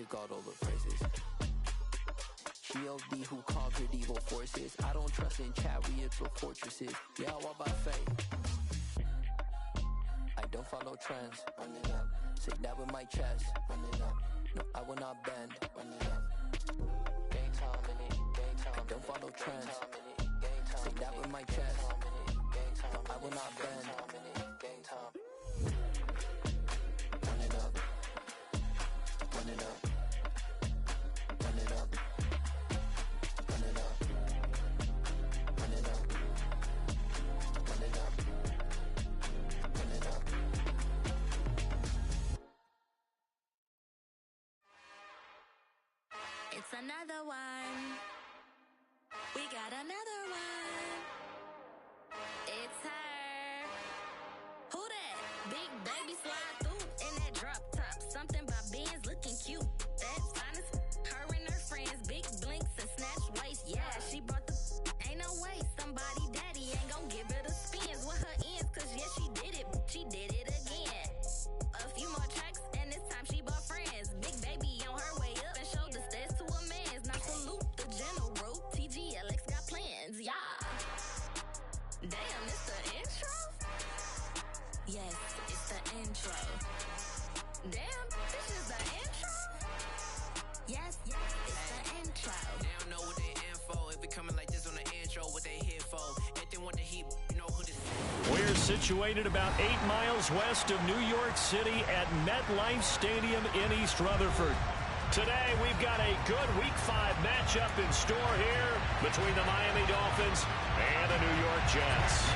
got all the praises. G.O.D. who conquered evil forces. I don't trust in chat, we build fortresses. Yeah, I walk by faith. I don't follow trends. Run it up. Say that with my chest. Run it up. No, I will not bend. Run it up. Gang time in it. Gang time. I don't follow trends. Say that with my chest. No, I will not bend. Gang time. Run it up. Run it up. Run it up. Run it up. Run it up. Run it up. Run it up. It's another one. We got another one. It's her. Who that? Big baby slide through in that drop top. Something by Benz looking cute. That's honest. Her and her friends, big blinks and snatch waist. Yeah, she brought the ain't no way. Somebody daddy ain't gon' give her the spins with her ends. Cause yeah, she did it. She did it again. A few more tracks and this time she bought friends. Big baby on her way up and showed the stairs to a man's. Now salute the general. TGLX got plans, yeah. Damn, it's the intro? Yes, it's the intro. Damn, this is the intro? Yes, it's the intro. They don't know what they info. If it coming like this on the intro, what they here for? If they want the heat, you know who this is. We're situated about 8 miles west of New York City at MetLife Stadium in East Rutherford. Today, we've got a good Week 5 matchup in store here between the Miami Dolphins and the New York Jets.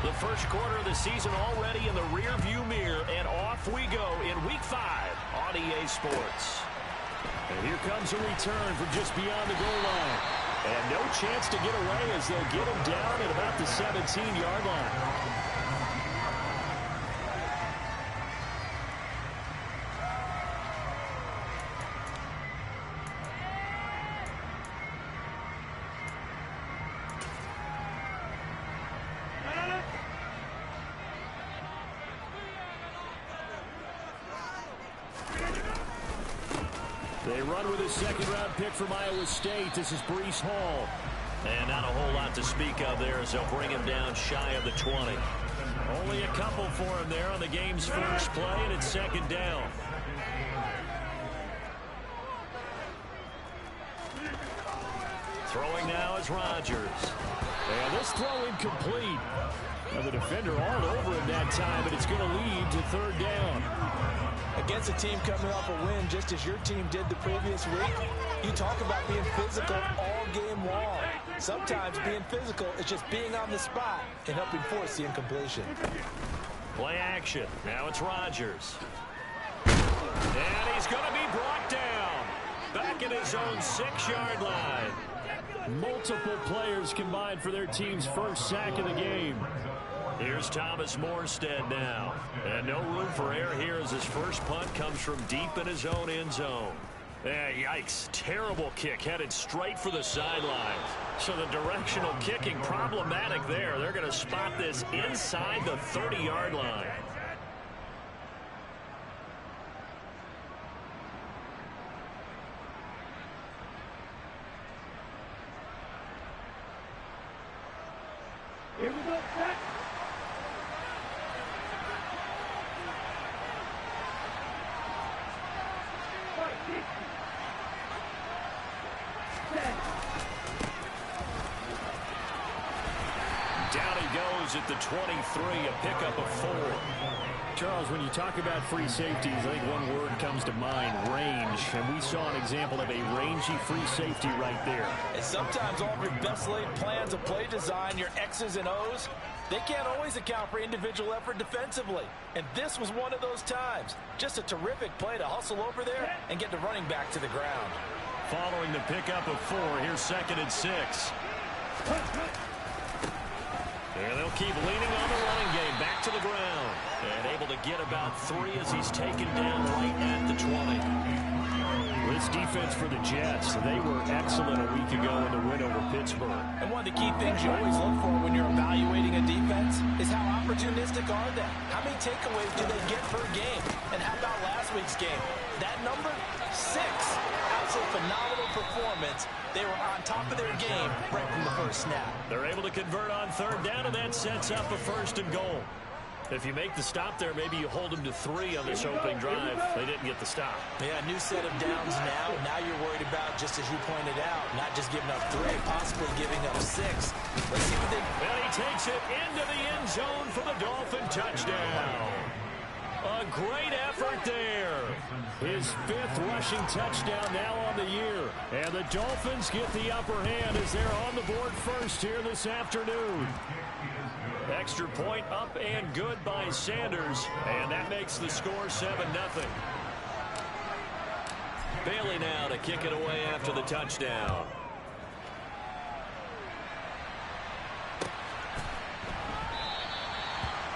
The first quarter of the season already in the rearview mirror, and off we go in Week 5 on EA Sports. And here comes a return from just beyond the goal line. And no chance to get away as they'll get him down at about the 17-yard line. They run with a second-round pick from Iowa State. This is Breece Hall. And not a whole lot to speak of there as they'll bring him down shy of the 20. Only a couple for him there on the game's first play, and it's second down. Throwing now is Rodgers. And this throw incomplete. Now the defender all over him that time, but it's going to lead to third down. Against a team coming off a win just as your team did the previous week, you talk about being physical all game long. Sometimes being physical is just being on the spot and helping force the incompletion. Play action. Now it's Rodgers. And he's going to be brought down. Back at his own 6-yard line. Multiple players combined for their team's first sack of the game. Here's Thomas Morstead now. And no room for error here as his first punt comes from deep in his own end zone. Yikes. Terrible kick headed straight for the sidelines. So the directional kicking problematic there. They're going to spot this inside the 30-yard line. Here we go, set. Down he goes at the 23, a pickup of 4. Charles, when you talk about free safeties, I think one word comes to mind, range. And we saw an example of a rangy free safety right there. And sometimes all of your best laid plans of play design, your X's and O's, they can't always account for individual effort defensively. And this was one of those times. Just a terrific play to hustle over there and get the running back to the ground. Following the pickup of 4, here's 2nd and 6. And they'll keep leaning on the running game back to the ground. And able to get about 3 as he's taken down right at the 20. This defense for the Jets, they were excellent a week ago in the win over Pittsburgh. And one of the key things you always look for when you're evaluating a defense opportunistic are they? How many takeaways do they get per game? And how about last week's game? That number, 6. Absolute phenomenal performance. They were on top of their game right from the first snap. They're able to convert on third down, and that sets up a 1st and goal. If you make the stop there, maybe you hold them to 3 on this opening drive. They didn't get the stop. Yeah, new set of downs now. Now you're worried about, just as you pointed out, not just giving up 3, possibly giving up 6. Let's see what they... And he takes it into the end zone for the Dolphin touchdown. A great effort there. His 5th rushing touchdown now on the year. And the Dolphins get the upper hand as they're on the board first here this afternoon. Extra point up and good by Sanders. And that makes the score 7-0. Bailey now to kick it away after the touchdown.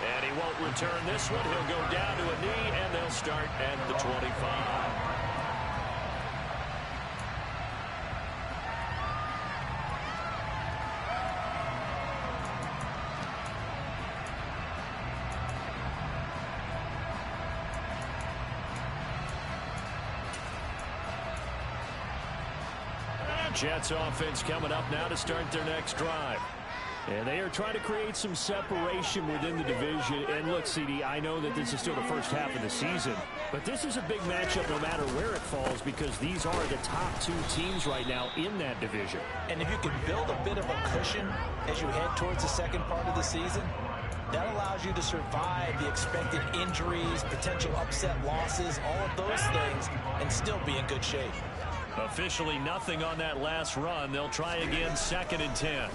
And he won't return this one. He'll go down to a knee, and they'll start at the 25. Jets offense coming up now to start their next drive. And they are trying to create some separation within the division. And look, CD, I know that this is still the first half of the season, but this is a big matchup no matter where it falls because these are the top 2 teams right now in that division. And if you can build a bit of a cushion as you head towards the second part of the season, that allows you to survive the expected injuries, potential upset losses, all of those things, and still be in good shape. Officially nothing on that last run. They'll try again, 2nd and 10.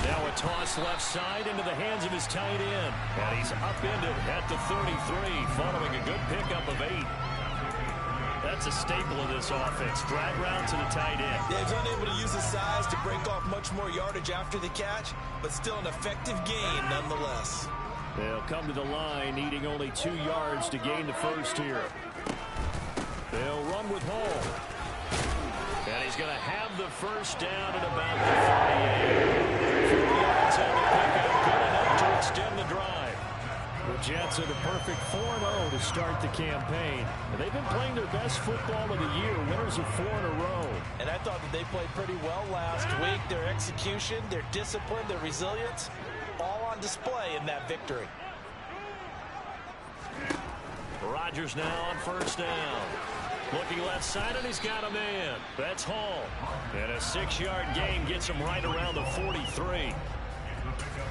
Now a toss left side into the hands of his tight end. And he's upended at the 33 following a good pickup of 8. That's a staple of this offense. Drag route to the tight end. Yeah, he's unable to use his size to break off much more yardage after the catch, but still an effective gain nonetheless. They'll come to the line needing only 2 yards to gain the first here. They'll run with Hall. And he's going to have the first down at about the 48. 4 yards on the pickup, good enough to extend the drive. The Jets are the perfect 4-0 to start the campaign. And they've been playing their best football of the year, winners of 4 in a row. And I thought that they played pretty well last week. Their execution, their discipline, their resilience, all on display in that victory. Rodgers now on first down. Looking left side, and he's got a man. That's Hall. And a 6-yard gain gets him right around the 43.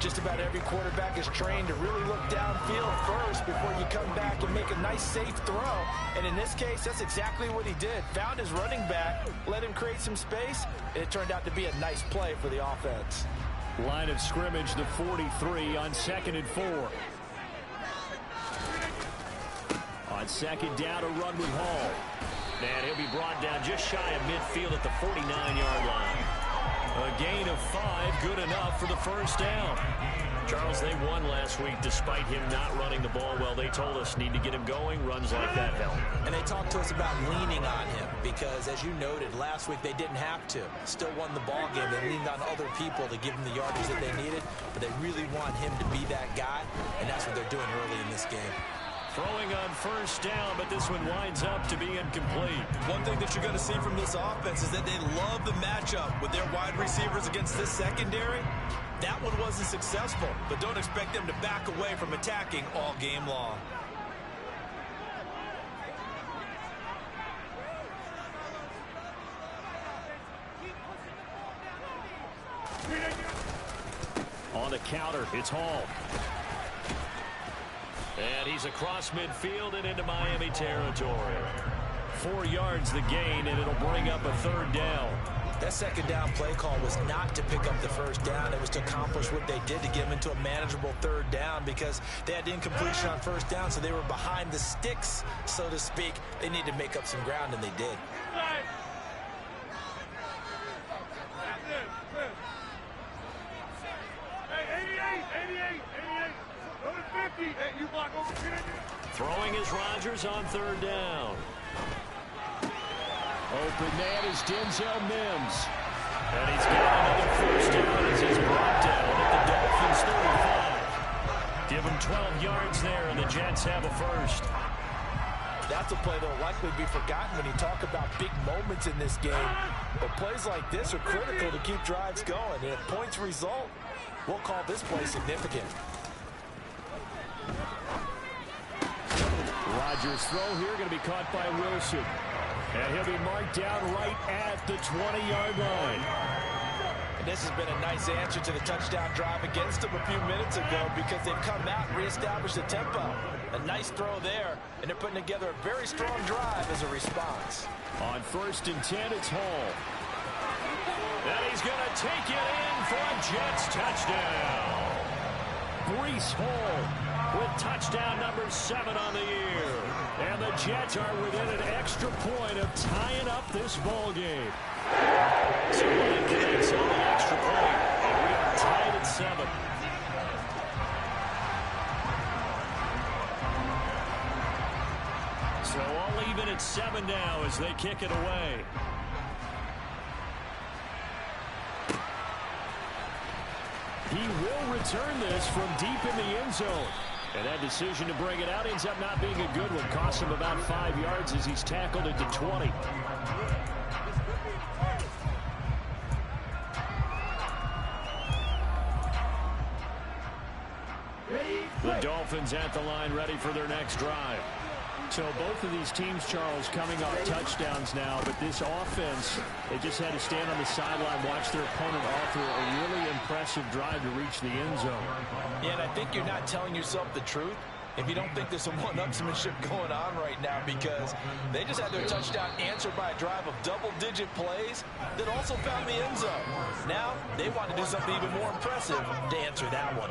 Just about every quarterback is trained to really look downfield first before you come back and make a nice, safe throw. And in this case, that's exactly what he did. Found his running back, let him create some space, and it turned out to be a nice play for the offense. Line of scrimmage, the 43 on 2nd and 4. On 2nd down, a run with Hall. And he'll be brought down just shy of midfield at the 49-yard line. A gain of 5, good enough for the first down. Charles, they won last week despite him not running the ball well. They told us need to get him going. Runs like that help. And they talked to us about leaning on him because, as you noted, last week they didn't have to. Still won the ball game. They leaned on other people to give them the yardage that they needed, but they really want him to be that guy, and that's what they're doing early in this game. Throwing on first down, but this one winds up to be incomplete. One thing that you're going to see from this offense is that they love the matchup with their wide receivers against this secondary. That one wasn't successful, but don't expect them to back away from attacking all game long. On the counter, it's Hall. And he's across midfield and into Miami territory. 4 yards the gain, and it'll bring up a 3rd down. That 2nd down play call was not to pick up the first down. It was to accomplish what they did to get them into a manageable 3rd down because they had incompletion on first down, so they were behind the sticks, so to speak. They needed to make up some ground, and they did. Throwing is Rodgers on 3rd down. Open man is Denzel Mims. And he's got another first down as he's brought down at the Dolphins 35. 12 yards there, and the Jets have a first. That's a play that will likely be forgotten when you talk about big moments in this game. But plays like this are critical to keep drives going. And if points result, we'll call this play significant. Rodgers' throw here going to be caught by Wilson. And he'll be marked down right at the 20-yard line. And this has been a nice answer to the touchdown drive against them a few minutes ago because they've come out and reestablished the tempo. A nice throw there, and they're putting together a very strong drive as a response. On 1st and 10, it's Hall. And he's going to take it in for a Jets touchdown. Breece Hall with touchdown number 7 on the year. And the Jets are within an extra point of tying up this ball game. So Ryan connects on the extra point, and we are tied at 7. So all even at 7 now as they kick it away. He will return this from deep in the end zone. And that decision to bring it out ends up not being a good one. Costs him about 5 yards as he's tackled at the 20. The Dolphins at the line ready for their next drive. So both of these teams, Charles, coming off touchdowns now, but this offense, they just had to stand on the sideline, watch their opponent offer a really impressive drive to reach the end zone. Yeah, and I think you're not telling yourself the truth if you don't think there's some one-upsmanship going on right now, because they just had their touchdown answered by a drive of double-digit plays that also found the end zone. Now they want to do something even more impressive to answer that one.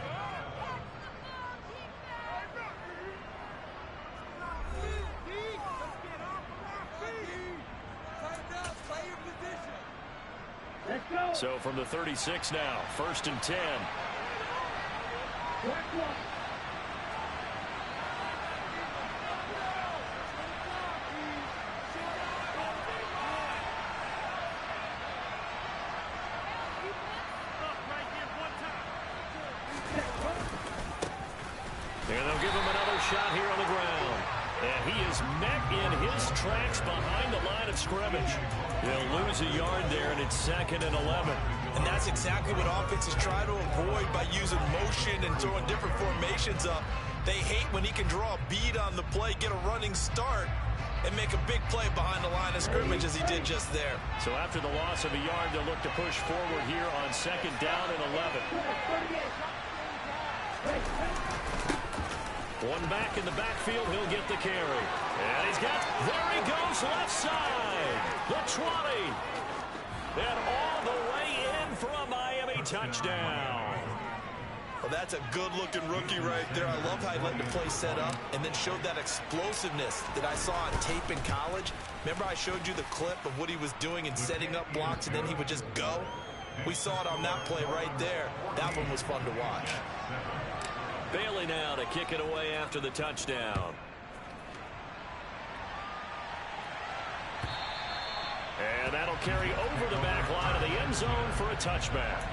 So from the 36 now, 1st and 10. And they'll give him another shot here on the ground. And he is met in his tracks behind the line of scrimmage. They'll lose a yard there, and it's 2nd and 11. And that's exactly what offenses try to avoid by using motion and throwing different formations up. They hate when he can draw a bead on the play, get a running start, and make a big play behind the line of scrimmage as he did just there. So after the loss of a yard, they'll look to push forward here on 2nd down and 11. One back in the backfield, he'll get the carry. And he's got, there he goes, left side, the 20. And all the way in for a Miami touchdown. Well, that's a good-looking rookie right there. I love how he let the play set up and then showed that explosiveness that I saw on tape in college. Remember I showed you the clip of what he was doing and setting up blocks, and then he would just go? We saw it on that play right there. That one was fun to watch. Bailey now to kick it away after the touchdown. And that'll carry over the back line of the end zone for a touchback.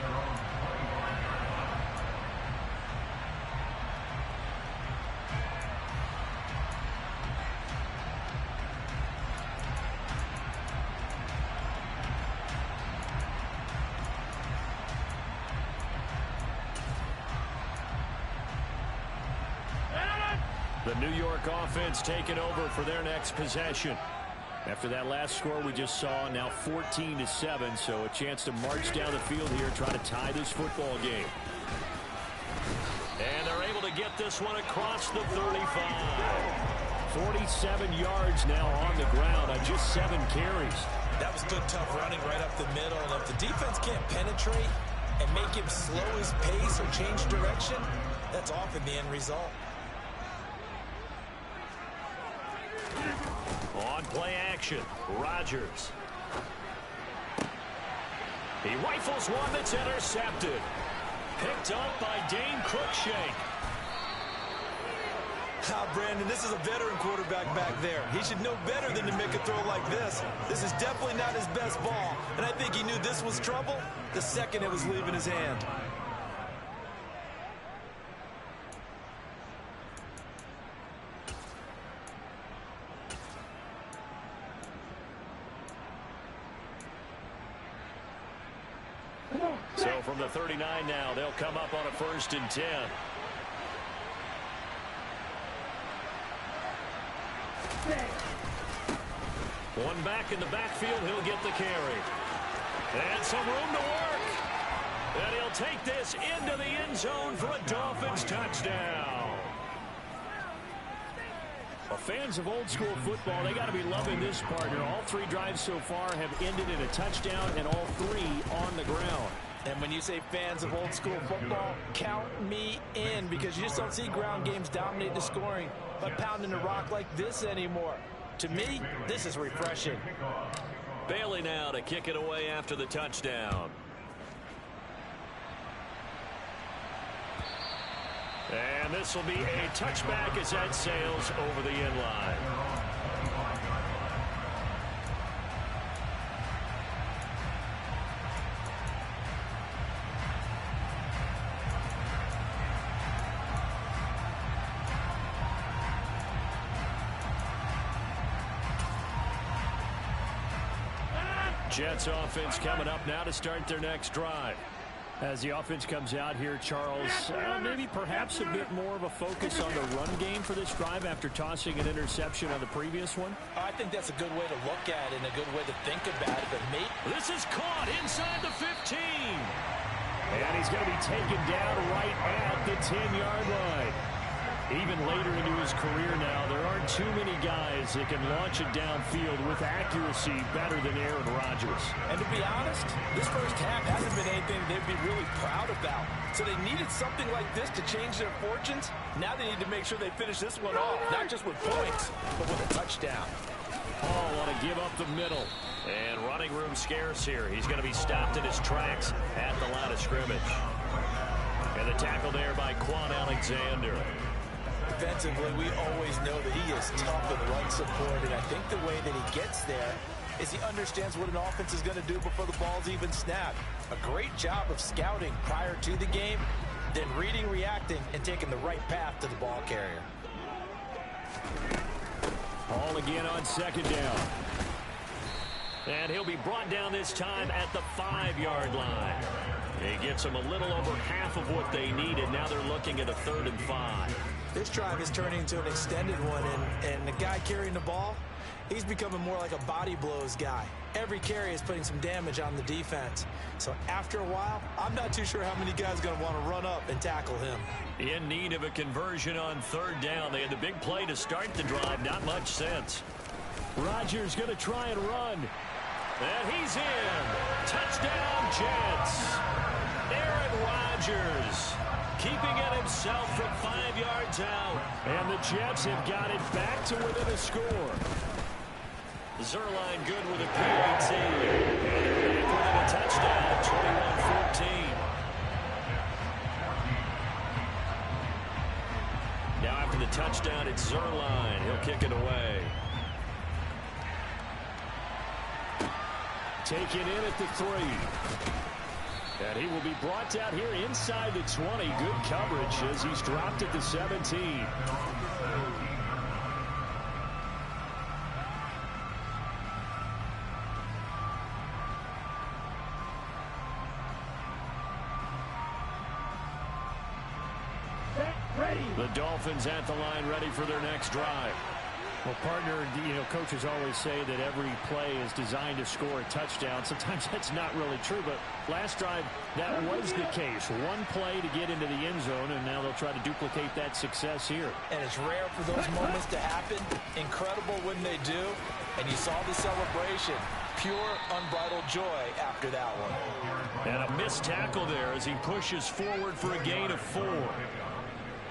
The New York offense taking over for their next possession. After that last score we just saw, now 14-7, so a chance to march down the field here, try to tie this football game. And they're able to get this one across the 35. 47 yards now on the ground on just 7 carries. That was good, tough running right up the middle. And if the defense can't penetrate and make him slow his pace or change direction, that's often the end result. On play action, Rodgers. He rifles one that's intercepted. Picked up by Dane Cruikshank. Brandon, this is a veteran quarterback back there. He should know better than to make a throw like this. This is definitely not his best ball, and I think he knew this was trouble the second it was leaving his hand. from the 39 now. They'll come up on a 1st and 10. One back in the backfield. He'll get the carry. And some room to work. And he'll take this into the end zone for a Dolphins touchdown. Well, fans of old school football, they got to be loving this partner. All 3 drives so far have ended in a touchdown, and all 3 on the ground. And when you say fans of old school football, count me in, because you just don't see ground games dominate the scoring by pounding the rock like this anymore. To me, this is refreshing. Bailey now to kick it away after the touchdown. And this will be a touchback as that sails over the end line. Jets offense coming up now to start their next drive. As the offense comes out here, Charles, maybe perhaps a bit more of a focus on the run game for this drive after tossing an interception on the previous one? I think that's a good way to look at it and a good way to think about it. But this is caught inside the 15. And he's going to be taken down right at the 10-yard line. Even later into his career now, there aren't too many guys that can launch it downfield with accuracy better than Aaron Rodgers. And to be honest, this first half hasn't been anything they'd be really proud about. So they needed something like this to change their fortunes. Now they need to make sure they finish this one off, not just with points, but with a touchdown. Oh, want to give up the middle. And running room scarce here. He's going to be stopped in his tracks at the line of scrimmage. And the tackle there by Quan Alexander. Defensively, we always know that he is tough in run support, and I think the way that he gets there is he understands what an offense is going to do before the ball's even snapped. A great job of scouting prior to the game, then reading, reacting, and taking the right path to the ball carrier. Ball again on 2nd down. And he'll be brought down this time at the 5-yard line. He gets them a little over half of what they needed. Now they're looking at a 3rd and 5. This drive is turning into an extended one, and the guy carrying the ball, he's becoming more like a body blows guy. Every carry is putting some damage on the defense. So after a while, I'm not too sure how many guys are going to want to run up and tackle him. In need of a conversion on 3rd down. They had the big play to start the drive. Not much sense. Rodgers going to try and run. And he's in. Touchdown, Jets. Aaron Rodgers keeping it himself from 5 yards out. And the Jets have got it back to within a score. Zuerlein good with a PAT. And within a touchdown, 21-14. Now after the touchdown, it's Zuerlein. He'll kick it away. Taken in at the 3. And he will be brought down here inside the 20. Good coverage as he's dropped at the 17. The Dolphins at the line ready for their next drive. Well, partner, coaches always say that every play is designed to score a touchdown. Sometimes that's not really true, but last drive, that was the case. One play to get into the end zone, and now they'll try to duplicate that success here. And it's rare for those moments to happen. Incredible when they do. And you saw the celebration. Pure, unbridled joy after that one. And a missed tackle there as he pushes forward for a gain of 4.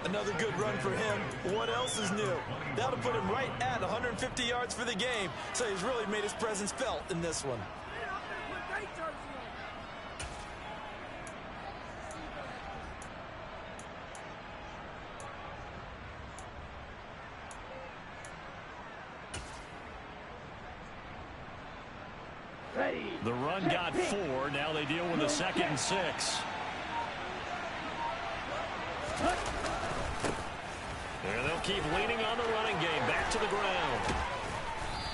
Another good run for him. What else is new? That'll put him right at 150 yards for the game. So he's really made his presence felt in this one. The run got 4. Now they deal with a 2nd and 6. And they'll keep leaning on the running game. Back to the ground.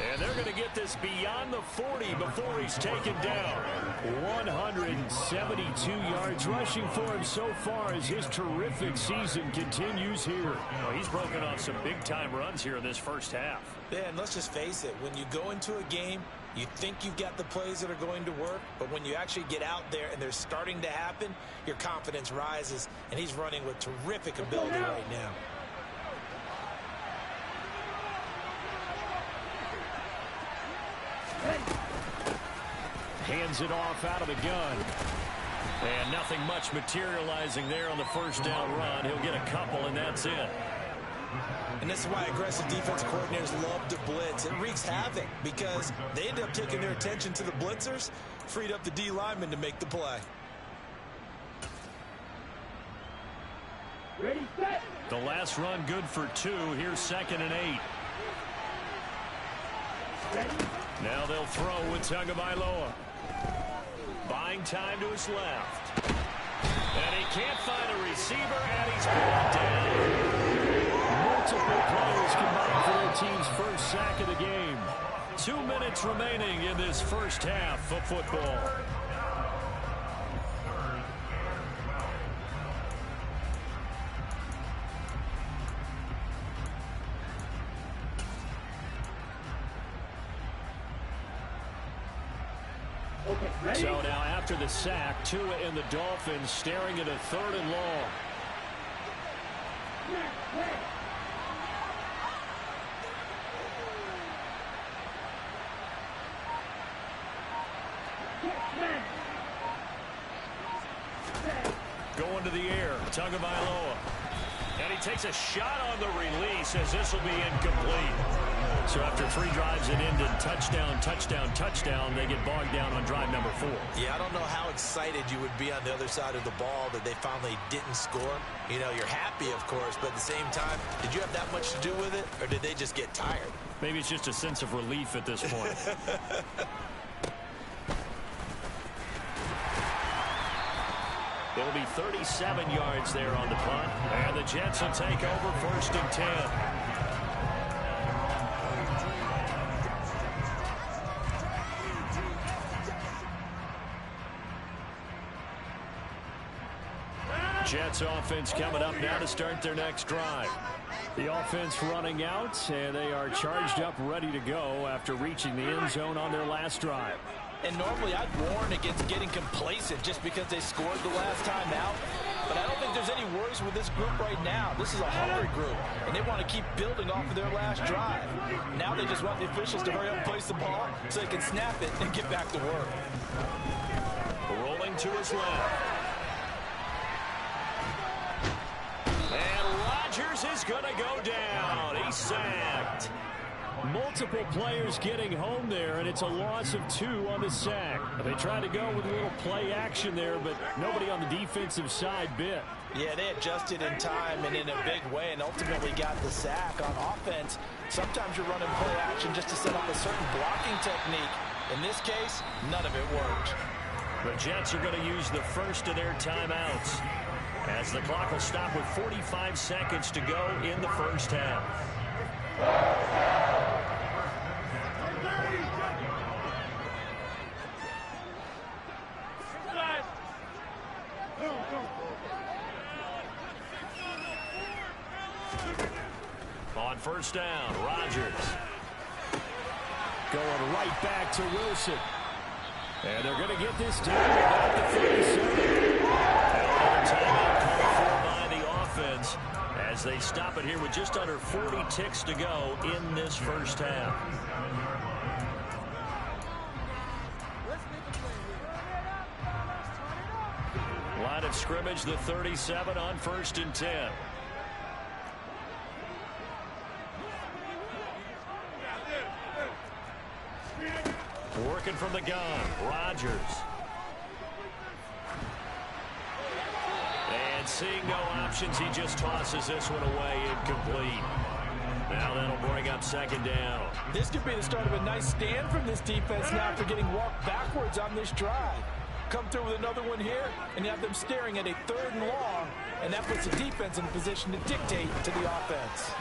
And they're going to get this beyond the 40 before he's taken down. 172 yards rushing for him so far as his terrific season continues here. Well, he's broken off some big-time runs here in this first half. Yeah, and let's just face it. When you go into a game, you think you've got the plays that are going to work, but when you actually get out there and they're starting to happen, your confidence rises, and he's running with terrific ability right now. Hands it off out of the gun. And nothing much materializing there on the first down run. He'll get a couple, and that's it. And this is why aggressive defensive coordinators love to blitz. It wreaks havoc because they end up taking their attention to the blitzers, freed up the D lineman to make the play. Ready, set. The last run good for 2. Here's 2nd and 8. Now they'll throw with Tagovailoa. Buying time to his left. And he can't find a receiver, and he's brought down. Multiple players combined for their team's first sack of the game. 2 minutes remaining in this first half of football. So now after the sack, Tua and the Dolphins staring at a 3rd and long. Going to the air, Tagovailoa. And he takes a shot on the release as this will be incomplete. So after 3 drives and ended touchdown, touchdown, touchdown, they get bogged down on drive number 4. Yeah, I don't know how excited you would be on the other side of the ball that they finally didn't score. You know, you're happy, of course, but at the same time, did you have that much to do with it, or did they just get tired? Maybe it's just a sense of relief at this point. It'll be 37 yards there on the punt. And the Jets will take over 1st and 10. Jets offense coming up now to start their next drive. The offense running out, and they are charged up, ready to go after reaching the end zone on their last drive. And normally I'd warn against getting complacent just because they scored the last time out. But I don't think there's any worries with this group right now. This is a hungry group, and they want to keep building off of their last drive. Now they just want the officials to hurry up and place the ball so they can snap it and get back to work. Rolling to his left. And Rodgers is going to go down. He's sacked. Multiple players getting home there, and it's a loss of 2 on the sack. They tried to go with a little play action there, but nobody on the defensive side bit. Yeah, they adjusted in time and in a big way and ultimately got the sack. On offense, sometimes you're running play action just to set up a certain blocking technique. In this case, none of it worked. The Jets are going to use the first of their timeouts as the clock will stop with 45 seconds to go in the first half. On first down, Rodgers. Going right back to Wilson. And they're going to get this down about the 37. Another timeout called for by the offense as they stop it here with just under 40 ticks to go in this first half. Line of scrimmage, the 37 on 1st and 10. Working from the gun, Rodgers. And seeing no options, he just tosses this one away, incomplete. Now that'll bring up 2nd down. This could be the start of a nice stand from this defense now after getting walked backwards on this drive. Come through with another one here, and you have them staring at a 3rd and long, and that puts the defense in a position to dictate to the offense.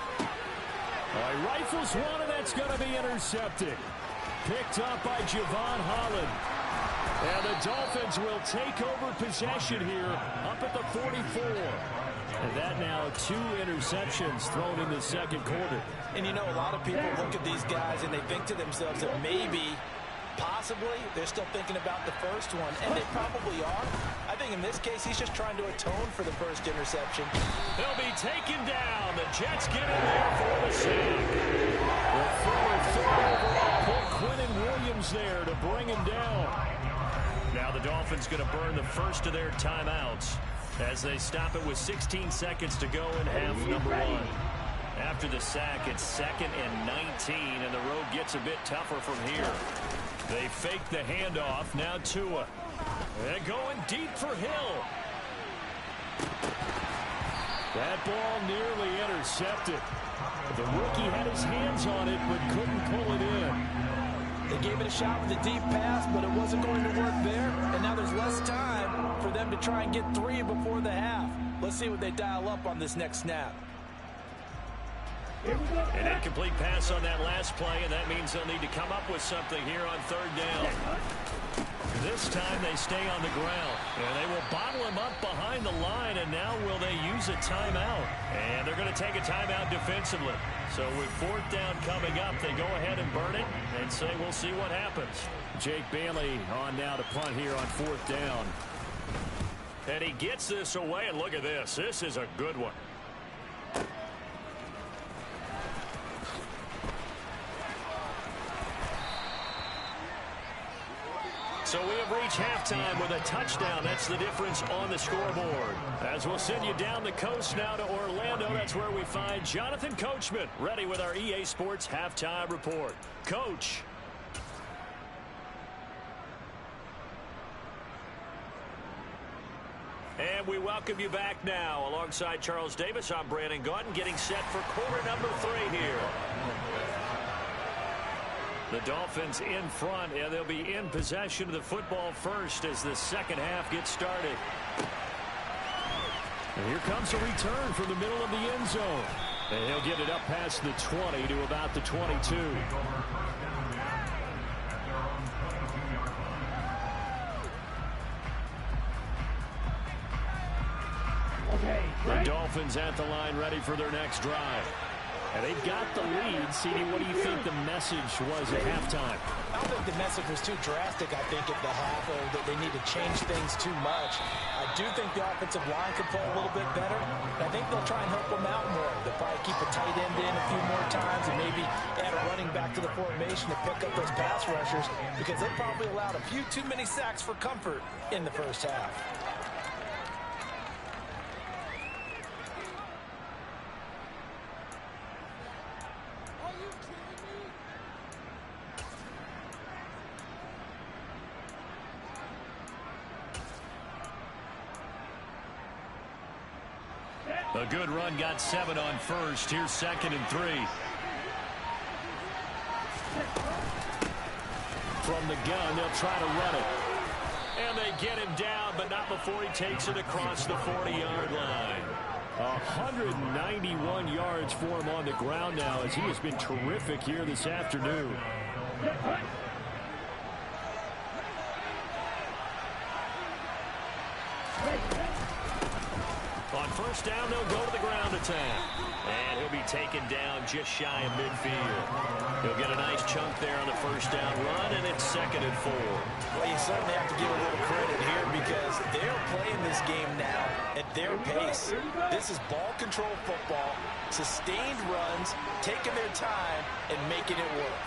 All right, rifles one, and then That's going to be intercepted. Picked up by Javon Holland. And the Dolphins will take over possession here up at the 44. And that now 2 interceptions thrown in the second quarter. And you know, a lot of people look at these guys and they think to themselves that maybe, possibly, they're still thinking about the first one. And they probably are. I think in this case, he's just trying to atone for the first interception. He'll be taken down. The Jets get in there for the sack. The former third overall pick, Quinnen Williams, there to bring him down. Now the Dolphins going to burn the first of their timeouts as they stop it with 16 seconds to go in half number 1. After the sack, it's 2nd and 19, and the road gets a bit tougher from here. They fake the handoff. Now Tua. They're going deep for Hill. That ball nearly intercepted. The rookie had his hands on it but couldn't pull it in. They gave it a shot with a deep pass, but it wasn't going to work there. And now there's less time for them to try and get 3 before the half. Let's see what they dial up on this next snap. An incomplete pass on that last play, and that means they'll need to come up with something here on 3rd down. This time they stay on the ground, and they will bottle him up behind the line, and now will they use a timeout? And they're going to take a timeout defensively. So with 4th down coming up, they go ahead and burn it and say we'll see what happens. Jake Bailey on now to punt here on 4th down. And he gets this away, and look at this. This is a good one. So we have reached halftime with a touchdown. That's the difference on the scoreboard. As we'll send you down the coast now to Orlando, that's where we find Jonathan Coachman ready with our EA Sports Halftime Report. Coach. And we welcome you back now. Alongside Charles Davis, I'm Brandon Gaudin, getting set for quarter number 3 here. The Dolphins in front, and they'll be in possession of the football first as the second half gets started. And here comes a return from the middle of the end zone. And he'll get it up past the 20 to about the 22. The Dolphins at the line ready for their next drive. And they've got the lead. CD, what do you think the message was at halftime? I don't think the message was too drastic, I think, at the half, or that they need to change things too much. I do think the offensive line could play a little bit better. I think they'll try and help them out more. They'll probably keep a tight end in a few more times and maybe add a running back to the formation to pick up those pass rushers, because they probably allowed a few too many sacks for comfort in the first half. A good run, got 7 on first. Here's 2nd and 3. From the gun, they'll try to run it. And they get him down, but not before he takes it across the 40-yard line. 191 yards for him on the ground now, as he has been terrific here this afternoon. On first down, they'll go to the ground attack. And he'll be taken down just shy of midfield. He'll get a nice chunk there on the first down run, and it's 2nd and 4. Well, you certainly have to give a little credit here, because they're playing this game now at their pace. This is ball control football, sustained runs, taking their time, and making it work.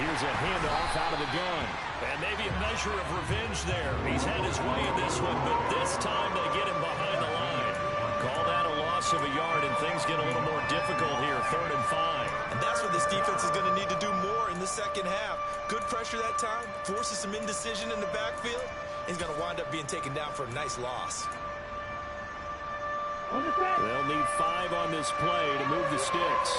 Here's a handoff out of the gun. And maybe a measure of revenge there. He's had his way in this one, but this time they get him behind the line. Call that a loss of a yard, and things get a little more difficult here. 3rd and 5. And that's what this defense is going to need to do more in the second half. Good pressure that time, forces some indecision in the backfield, and he's going to wind up being taken down for a nice loss. They'll need 5 on this play to move the sticks.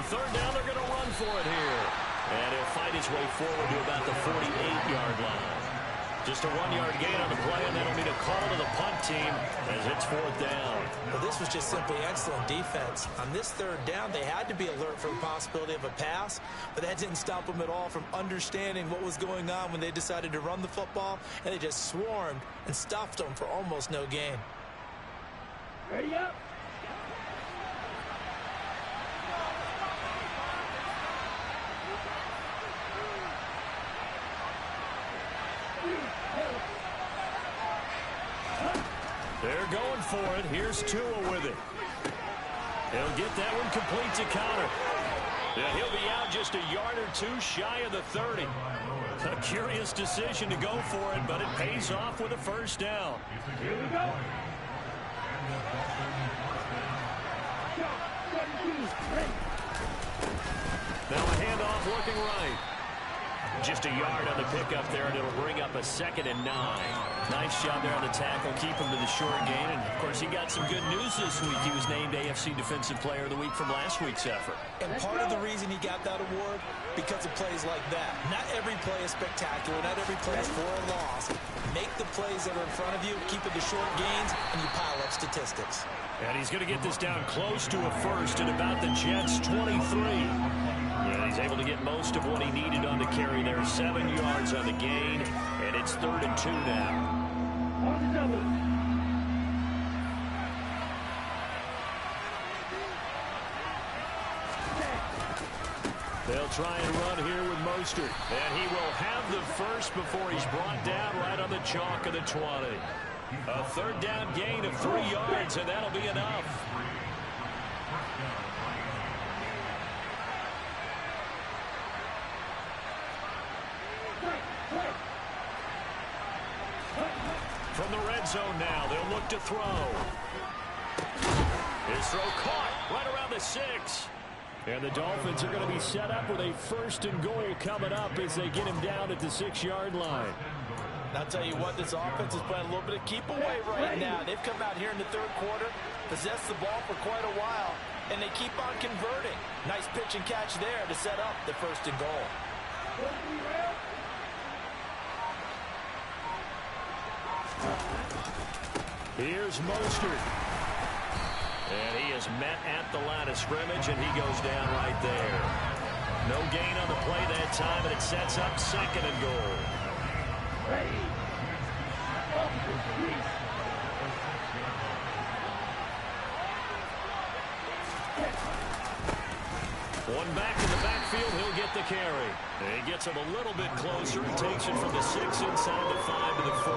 third down, they're going to run for it here. And he'll fight his way forward to about the 48-yard line. Just a 1-yard gain on the play, and that'll be the call to the punt team as it's fourth down. Well, this was just simply excellent defense. On this third down, they had to be alert for the possibility of a pass, but that didn't stop them at all from understanding what was going on when they decided to run the football, and they just swarmed and stuffed them for almost no gain. Ready up. They're going for it. Here's Tua with it. He'll get that one complete to Conner. Yeah, he'll be out just a yard or two shy of the 30. A curious decision to go for it, but it pays off with a first down. Here we go. Now a handoff looking right. Just a yard on the pickup there, and it'll bring up a 2nd and 9. Nice job there on the tackle, keep him to the short gain. And, of course, he got some good news this week. He was named AFC Defensive Player of the Week from last week's effort. And part of the reason he got that award, because of plays like that. Not every play is spectacular. Not every play is for a loss. Make the plays that are in front of you, keep it to short gains, and you pile up statistics. And he's going to get this down close to a first at about the Jets' 23. Yeah, he's able to get most of what he needed on the carry there. 7 yards on the gain, and it's 3rd and 2 now. On the double. They'll try and run here with Mostert. And he will have the first before he's brought down right on the chalk of the 20. A 3rd down gain of 3 yards, and that'll be enough. From the red zone now, they'll look to throw. His throw caught right around the 6. And the Dolphins are going to be set up with a 1st and goal coming up as they get him down at the 6-yard line. I'll tell you what, this offense is playing a little bit of keep away right now. They've come out here in the 3rd quarter, possessed the ball for quite a while, and they keep on converting. Nice pitch and catch there to set up the 1st and goal. Here's Mostert. And he is met at the line of scrimmage, and he goes down right there. No gain on the play that time, and it sets up 2nd and goal. One back in the backfield, he'll get the carry. And he gets him a little bit closer and takes it from the 6 inside the 5 to the 4.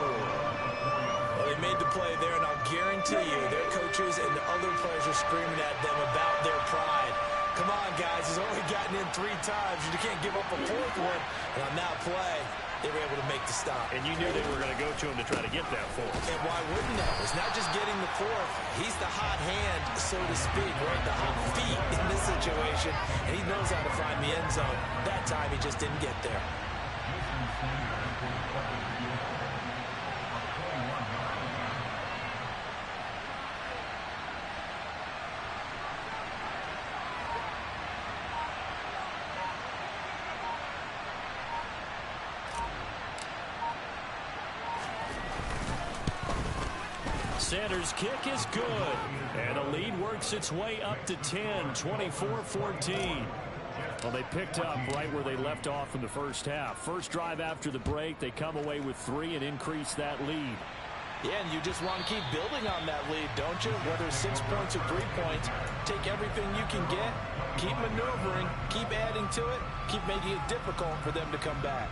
Well, they made the play there, and I'll guarantee you their coaches and the other players are screaming at them about their pride. Come on, guys. He's only gotten in 3 times. You can't give up a 4th one. And on that play, they were able to make the stop. And you knew they were going to go to him to try to get that 4th. And why wouldn't they? It's not just getting the 4th. He's the hot hand, so to speak, right? The hot feet in this situation. And he knows how to find the end zone. That time, he just didn't get there. Sanders' kick is good. And the lead works its way up to 10, 24-14. Well, they picked up right where they left off in the first half. First drive after the break, they come away with 3 and increase that lead. Yeah, and you just want to keep building on that lead, don't you? Whether it's 6 points or 3 points, take everything you can get, keep maneuvering, keep adding to it, keep making it difficult for them to come back.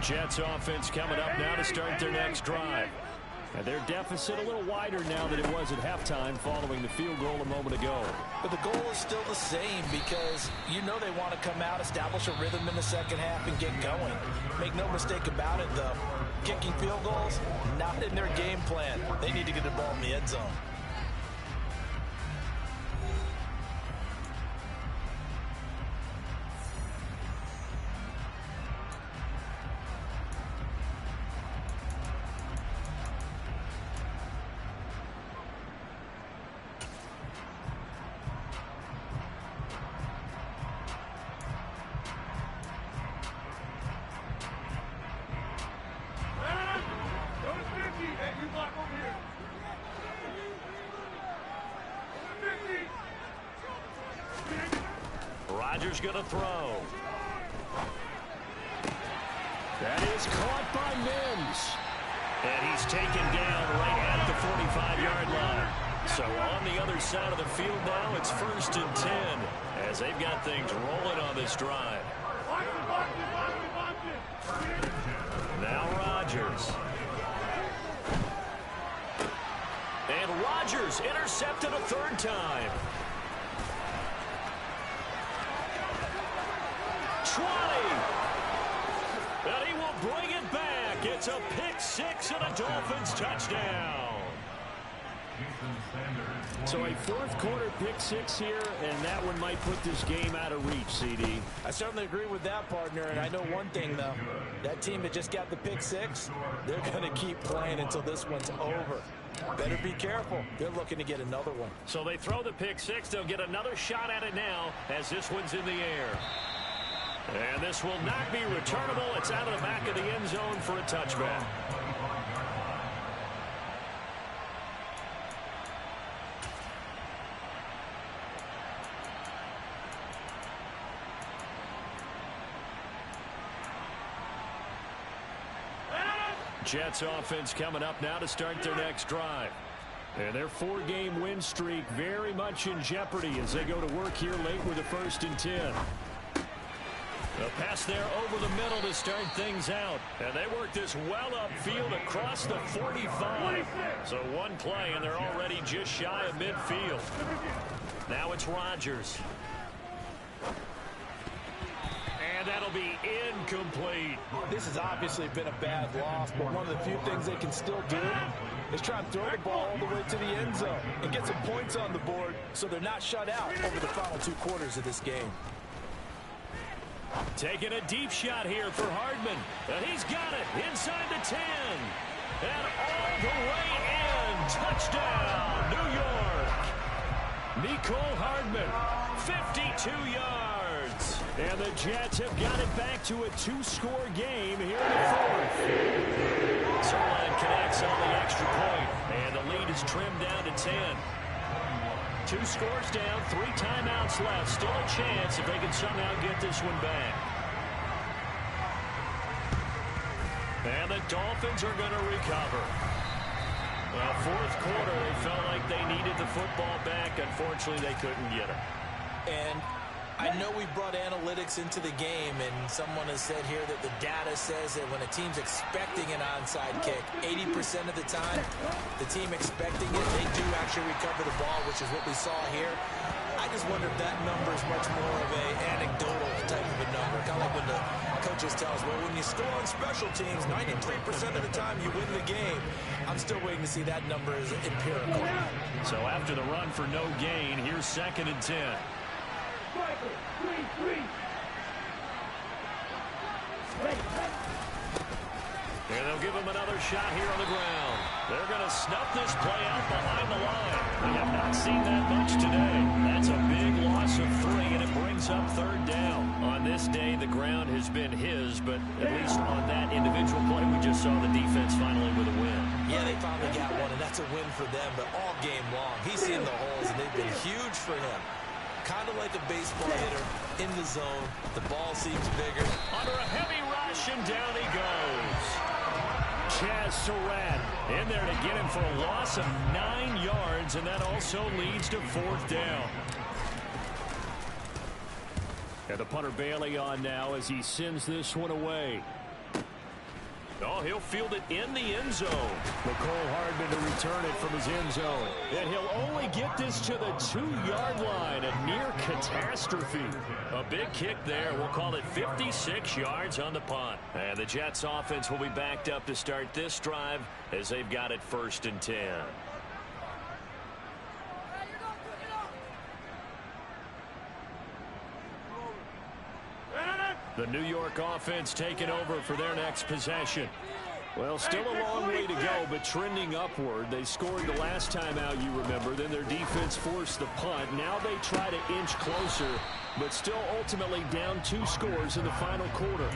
Jets offense coming up now to start their next drive. And their deficit a little wider now than it was at halftime following the field goal a moment ago. But the goal is still the same because you know they want to come out, establish a rhythm in the second half, and get going. Make no mistake about it, though. Kicking field goals, not in their game plan. They need to get the ball in the end zone. Rodgers going to throw. That is caught by Mims. And he's taken down right at the 45-yard line. So on the other side of the field now, it's 1st and 10 as they've got things rolling on this drive. Now Rodgers. And Rodgers intercepted a 3rd time. 20. And he will bring it back. It's a pick 6 and a Dolphins touchdown. So a 4th quarter pick 6 here, and that one might put this game out of reach, CD. I certainly agree with that, partner, and I know one thing, though. That team that just got the pick 6, they're going to keep playing until this one's over. Better be careful. They're looking to get another one. So they throw the pick 6. They'll get another shot at it now as this one's in the air. And this will not be returnable. It's out of the back of the end zone for a touchback. Jets offense coming up now to start their next drive. And their 4-game win streak very much in jeopardy as they go to work here late with a 1st and 10. A pass there over the middle to start things out. And they work this well upfield across the 45. So one play and they're already just shy of midfield. Now it's Rodgers. And that'll be incomplete. This has obviously been a bad loss, but one of the few things they can still do is try and throw the ball all the way to the end zone and get some points on the board so they're not shut out over the final 2 quarters of this game. Taking a deep shot here for Hardman. And he's got it inside the 10. And all the way in. Touchdown, New York. Mecole Hardman, 52 yards. And the Jets have got it back to a 2-score game here in the 4th. Zuerlein connects on the extra point. And the lead is trimmed down to 10. 2 scores down, 3 timeouts left. Still a chance if they can somehow get this one back. And the Dolphins are going to recover. Well, 4th quarter, they felt like they needed the football back. Unfortunately, they couldn't get it. And I know we brought analytics into the game, and someone has said here that the data says that when a team's expecting an onside kick, 80% of the time, the team expecting it, they do actually recover the ball, which is what we saw here. I just wonder if that number is much more of an anecdotal type of a number. Kind of like when the coaches tell us, well, when you score on special teams, 93% of the time you win the game. I'm still waiting to see that number is empirical. So after the run for no gain, here's 2nd and 10. And they'll give him another shot here on the ground. They're going to snuff this play out behind the line. We have not seen that much today. That's a big loss of 3, and it brings up 3rd down. On this day, the ground has been his, but at least on that individual play, we just saw the defense finally with a win. Yeah, they finally got one, and that's a win for them, but all game long, he's seen the holes, and they've been huge for him. Kind of like a baseball hitter in the zone. The ball seems bigger. Under a heavy rush, and down he goes. Chaz Surratt in there to get him for a loss of 9 yards, and that also leads to 4th down. And the punter Bailey on now as he sends this one away. Oh, he'll field it in the end zone. Mecole Hardman to return it from his end zone. And he'll only get this to the 2-yard line. A near catastrophe. A big kick there. We'll call it 56 yards on the punt. And the Jets offense will be backed up to start this drive as they've got it 1st and 10. The New York offense taking over for their next possession. Well, still a long way to go, but trending upward. They scored the last time out, you remember. Then their defense forced the punt. Now they try to inch closer, but still ultimately down 2 scores in the final quarter.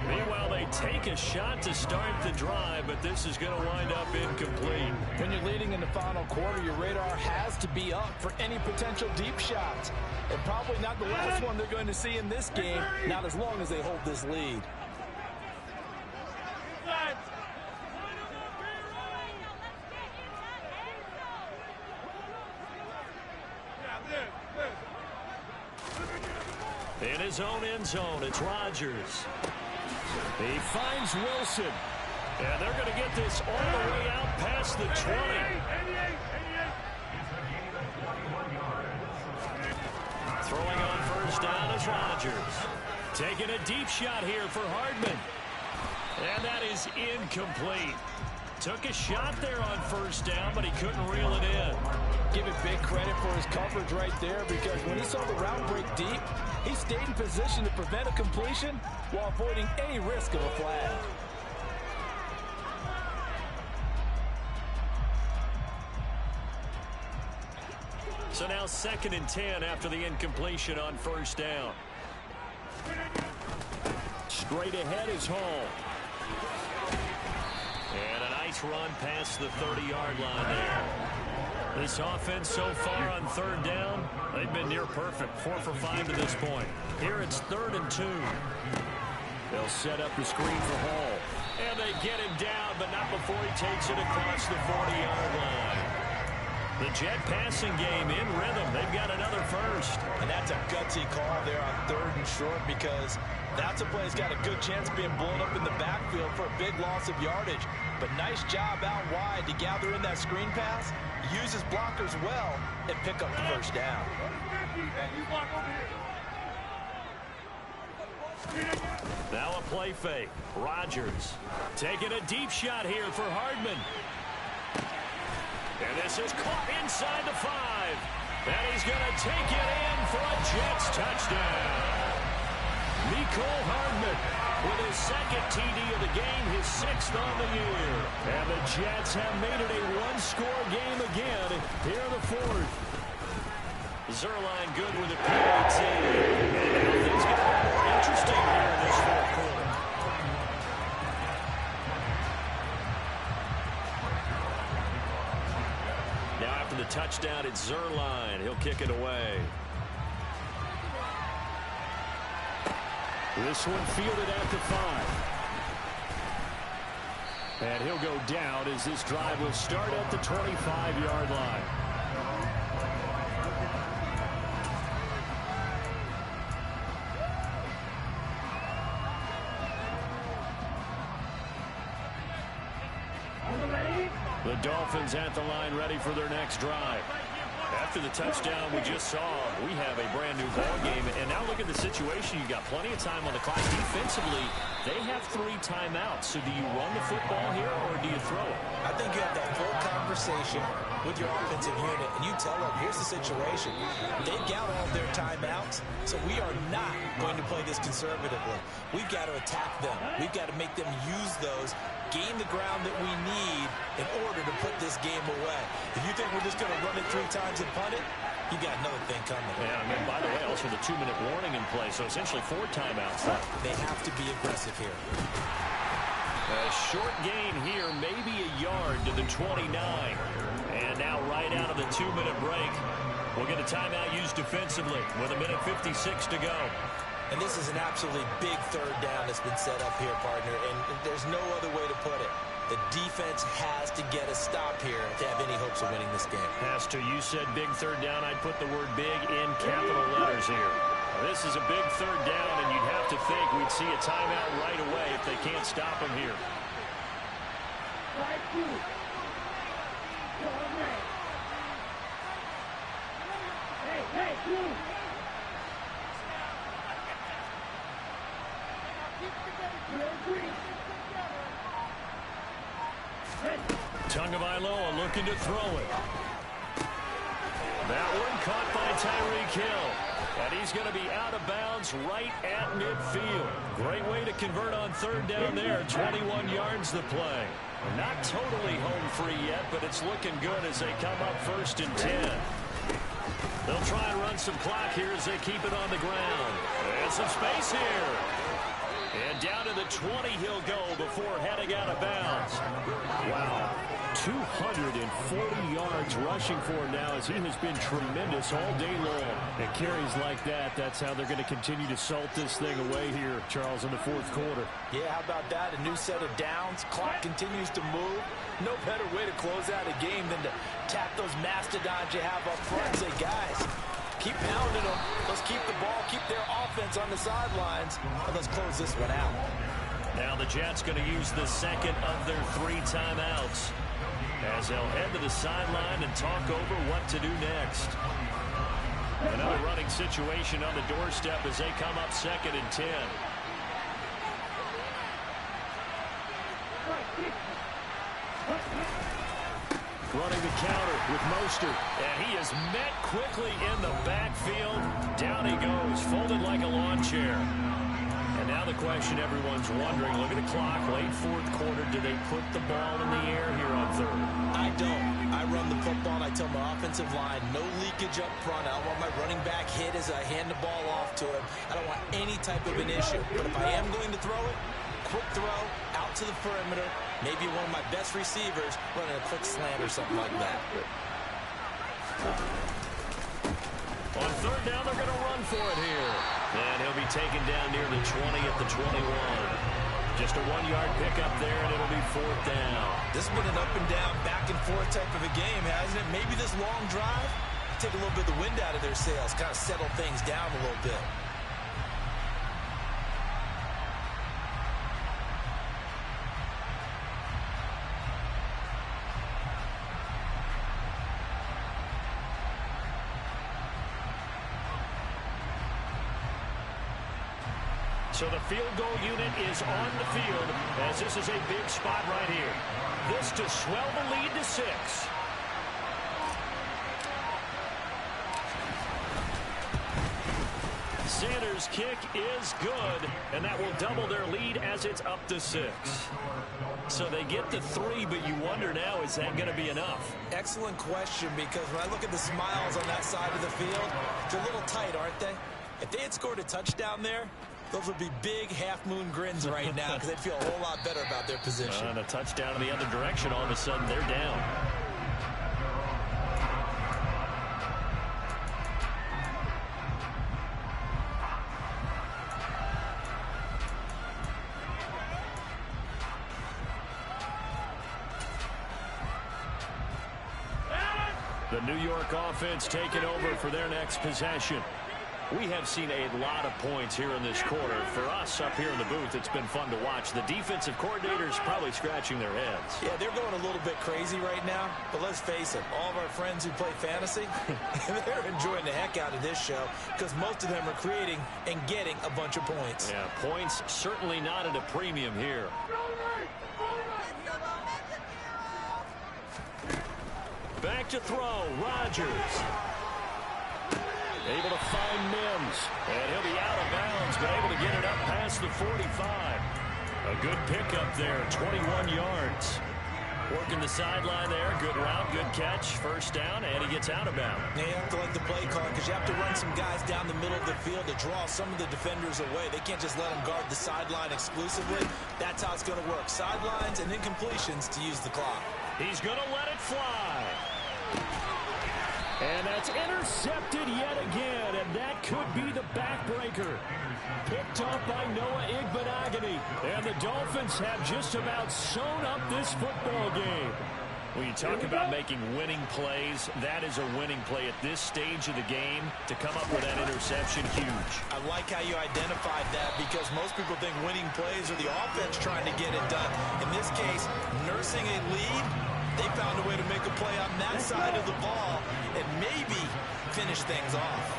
Meanwhile, they take a shot to start the drive, but this is going to wind up incomplete. When you're leading in the final quarter, your radar has to be up for any potential deep shots. And probably not the last one they're going to see in this game, not as long as they hold this lead. In his own end zone, it's Rodgers. He finds Wilson. And they're going to get this all the way out past the 20. Throwing on first down is Rodgers. Taking a deep shot here for Hardman. And that is incomplete. Took a shot there on first down, but he couldn't reel it in. Give it big credit for his coverage right there, because when he saw the route break deep, he stayed in position to prevent a completion while avoiding any risk of a flag. So now 2nd and 10 after the incompletion on first down. Straight ahead is Hall. And a nice run past the 30-yard line there. This offense so far on 3rd down, they've been near perfect. 4 for 5 to this point. Here it's 3rd and 2. They'll set up the screen for Hall. And they get him down, but not before he takes it across the 40-yard line. The Jet passing game in rhythm. They've got another first. And that's a gutsy call there on 3rd and short, because that's a play that's got a good chance of being blown up in the backfield for a big loss of yardage. But nice job out wide to gather in that screen pass, use his blockers well, and pick up the first down. Now a play fake. Rodgers taking a deep shot here for Hardman. And this is caught inside the 5. And he's going to take it in for a Jets touchdown. Mecole Hardman with his 2nd TD of the game, his 6th on the year. And the Jets have made it a one-score game again here in the 4th. Zuerlein good with a PAT. And now things get a little more interesting here in this 4th quarter. Now after the touchdown, it's Zuerlein. He'll kick it away. This one fielded at the 5. And he'll go down as this drive will start at the 25-yard line. The Dolphins at the line ready for their next drive. After the touchdown we just saw, we have a brand new ball game. And now look at the situation. You've got plenty of time on the clock. Defensively, they have 3 timeouts. So do you run the football here or do you throw it? I think you have that full conversation with your offensive unit, and you tell them, here's the situation. They've got all of their timeouts, so we are not going to play this conservatively. We've got to attack them. We've got to make them use those, gain the ground that we need in order to put this game away. If you think we're just going to run it 3 times and punt it, you got another thing coming. Yeah, and by the way, also the 2-minute warning in play, so essentially 4 timeouts left. They have to be aggressive here. A short gain here, maybe a yard to the 29. And now right out of the 2-minute break, we'll get a timeout used defensively with 1:56 to go. And this is an absolutely big 3rd down that's been set up here, partner, and there's no other way to put it. The defense has to get a stop here to have any hopes of winning this game. Pastor, you said big 3rd down. I'd put the word big in capital letters here. This is a big 3rd down, and you'd have to think we'd see a timeout right away if they can't stop him here. Tagovailoa looking to throw it. That one caught by Tyreek Hill. And he's going to be out of bounds right at midfield. Great way to convert on 3rd down there. 21 yards to play. Not totally home free yet, but it's looking good as they come up 1st and 10. They'll try and run some clock here as they keep it on the ground. And some space here. And down to the 20 he'll go before heading out of bounds. Wow. 240 yards rushing for him now, as he has been tremendous all day long. And carries like that, that's how they're going to continue to salt this thing away here, Charles, in the fourth quarter. Yeah, how about that? A new set of downs. Clock continues to move. No better way to close out a game than to tap those mastodons you have up front and say, guys, keep pounding them. Let's keep the ball, keep their offense on the sidelines, and let's close this one out. Now the Jets going to use the second of their 3 timeouts, as they'll head to the sideline and talk over what to do next. Another running situation on the doorstep as they come up 2nd and 10. Running the counter with Mostert. And he is met quickly in the backfield. Down he goes, folded like a lawn chair. And now the question everyone's wondering, look at the clock, late fourth quarter, do they put the ball in the air here on third? I don't. I run the football, and I tell my offensive line, no leakage up front. I don't want my running back hit as I hand the ball off to him. I don't want any type of an issue. But if I am going to throw it, quick throw, out to the perimeter, maybe one of my best receivers running a quick slant or something like that. On third down, they're going to run for it here. And he'll be taken down near the 20 at the 21. Just a 1-yard pickup there, and it'll be 4th down. This has been an up and down, back and forth type of a game, hasn't it? Maybe this long drive, take a little bit of the wind out of their sails, kind of settle things down a little bit. So the field goal unit is on the field, as this is a big spot right here. This to swell the lead to 6. Sanders' kick is good, and that will double their lead as it's up to 6. So they get the 3, but you wonder now, is that going to be enough? Excellent question, because when I look at the smiles on that side of the field, they're a little tight, aren't they? If they had scored a touchdown there, those would be big half-moon grins right now because they'd feel a whole lot better about their position. And a touchdown in the other direction, all of a sudden they're down. The New York offense taking over for their next possession. We have seen a lot of points here in this quarter. For us up here in the booth, it's been fun to watch. The defensive coordinators probably scratching their heads. Yeah, they're going a little bit crazy right now. But let's face it, all of our friends who play fantasy, they're enjoying the heck out of this show because most of them are creating and getting a bunch of points. Yeah, points certainly not at a premium here. Back to throw, Rodgers. Able to find Mims, and he'll be out of bounds, but able to get it up past the 45. A good pickup there, 21 yards. Working the sideline there, good route, good catch, first down, and he gets out of bounds. Now you have to like the play call because you have to run some guys down the middle of the field to draw some of the defenders away. They can't just let them guard the sideline exclusively. That's how it's going to work. Sidelines and then completions to use the clock. He's going to let it fly. And that's intercepted yet again, and that could be the backbreaker. Picked off by Noah Igbinoghene, and the Dolphins have just about sewn up this football game. When you talk about making winning plays, that is a winning play at this stage of the game. To come up with that interception, huge. I like how you identified that because most people think winning plays are the offense trying to get it done. In this case, nursing a lead, they found a way to make a play on that side of the ball and maybe finish things off.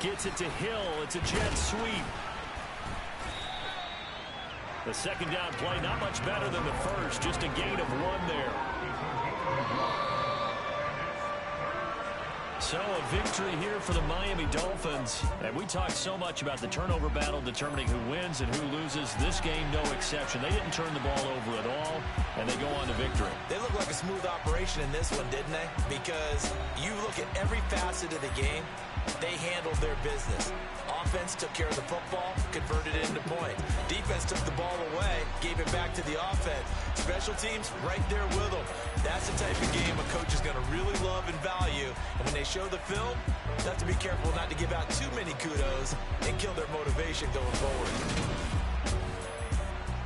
Gets it to Hill. It's a jet sweep. The second down play, not much better than the first. Just a gain of 1 there. So a victory here for the Miami Dolphins. And we talked so much about the turnover battle determining who wins and who loses. This game, no exception. They didn't turn the ball over at all, and they go on to victory. They look like a smooth operation in this one, didn't they? Because you look at every facet of the game, they handled their business. Offense took care of the football, converted it into points. Defense took the ball away, gave it back to the offense. Special teams, right there with them. That's the type of game a coach is going to really love and value. And when they show the film, you have to be careful not to give out too many kudos and kill their motivation going forward.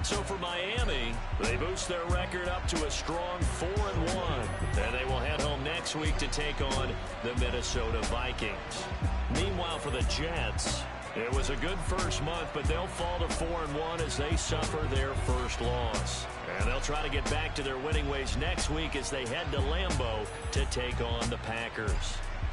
So for Miami, they boost their record up to a strong 4-1. And they will head home next week to take on the Minnesota Vikings. Meanwhile, for the Jets, it was a good first month, but they'll fall to 4-1 as they suffer their first loss. And they'll try to get back to their winning ways next week as they head to Lambeau to take on the Packers.